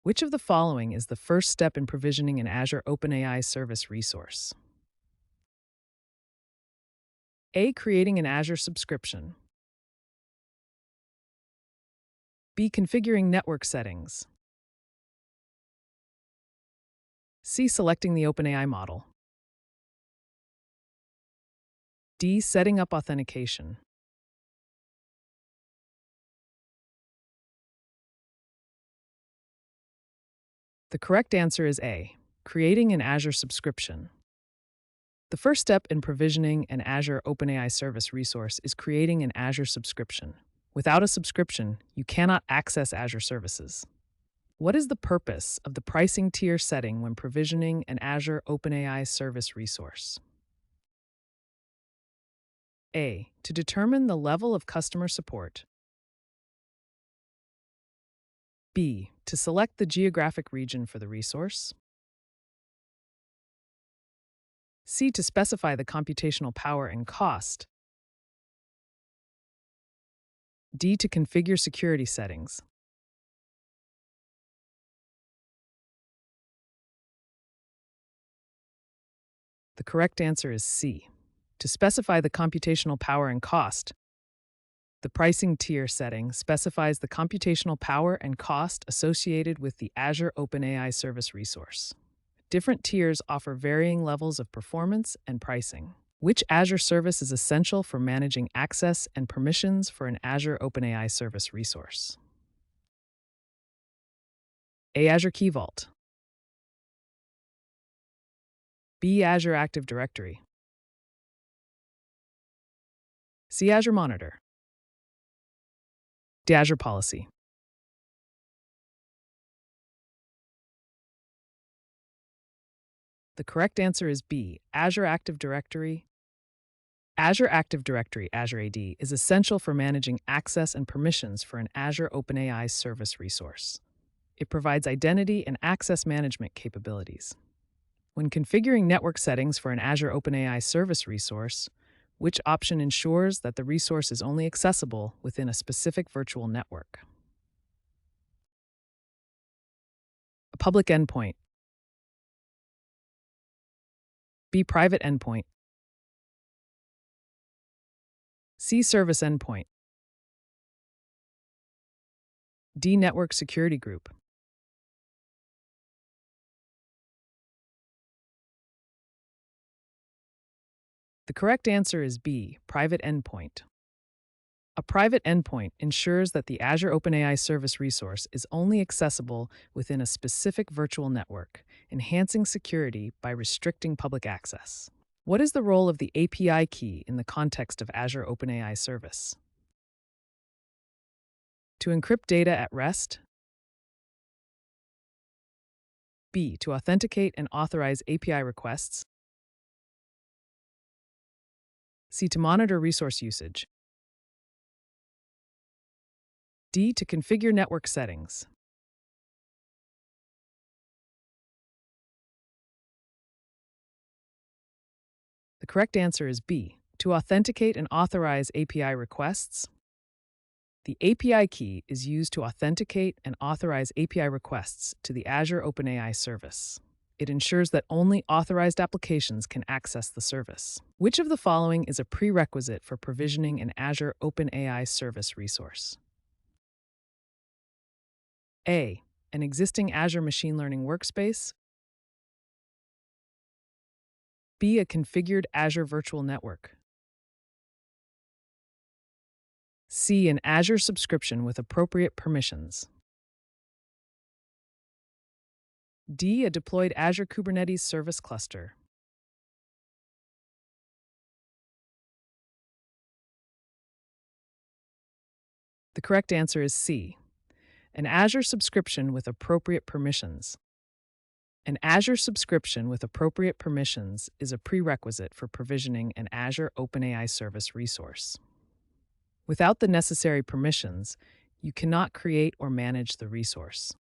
Which of the following is the first step in provisioning an Azure OpenAI service resource? A. Creating an Azure subscription. B. Configuring network settings. C. Selecting the OpenAI model. D. Setting up authentication. The correct answer is A. Creating an Azure subscription. The first step in provisioning an Azure OpenAI service resource is creating an Azure subscription. Without a subscription, you cannot access Azure services. What is the purpose of the pricing tier setting when provisioning an Azure OpenAI service resource? A. To determine the level of customer support. B. To select the geographic region for the resource. C. To specify the computational power and cost. D. To configure security settings. The correct answer is C. To specify the computational power and cost. The pricing tier setting specifies the computational power and cost associated with the Azure OpenAI service resource. Different tiers offer varying levels of performance and pricing. Which Azure service is essential for managing access and permissions for an Azure OpenAI service resource? A. Azure Key Vault. B. Azure Active Directory. C. Azure Monitor. D. Azure Policy. The correct answer is B. Azure Active Directory. Azure Active Directory, Azure AD, is essential for managing access and permissions for an Azure OpenAI service resource. It provides identity and access management capabilities. When configuring network settings for an Azure OpenAI service resource, which option ensures that the resource is only accessible within a specific virtual network? A public endpoint. B. Private endpoint. C. Service endpoint. D. Network security group. The correct answer is B. Private endpoint. A private endpoint ensures that the Azure OpenAI service resource is only accessible within a specific virtual network, enhancing security by restricting public access. What is the role of the API key in the context of Azure OpenAI service? To encrypt data at rest. B. To authenticate and authorize API requests. C. To monitor resource usage. D. To configure network settings. The correct answer is B. To authenticate and authorize API requests. The API key is used to authenticate and authorize API requests to the Azure OpenAI service. It ensures that only authorized applications can access the service. Which of the following is a prerequisite for provisioning an Azure OpenAI service resource? A. An existing Azure Machine Learning workspace. B. A configured Azure Virtual Network. C. An Azure subscription with appropriate permissions. D. A deployed Azure Kubernetes service cluster. The correct answer is C. An Azure subscription with appropriate permissions. An Azure subscription with appropriate permissions is a prerequisite for provisioning an Azure OpenAI service resource. Without the necessary permissions, you cannot create or manage the resource.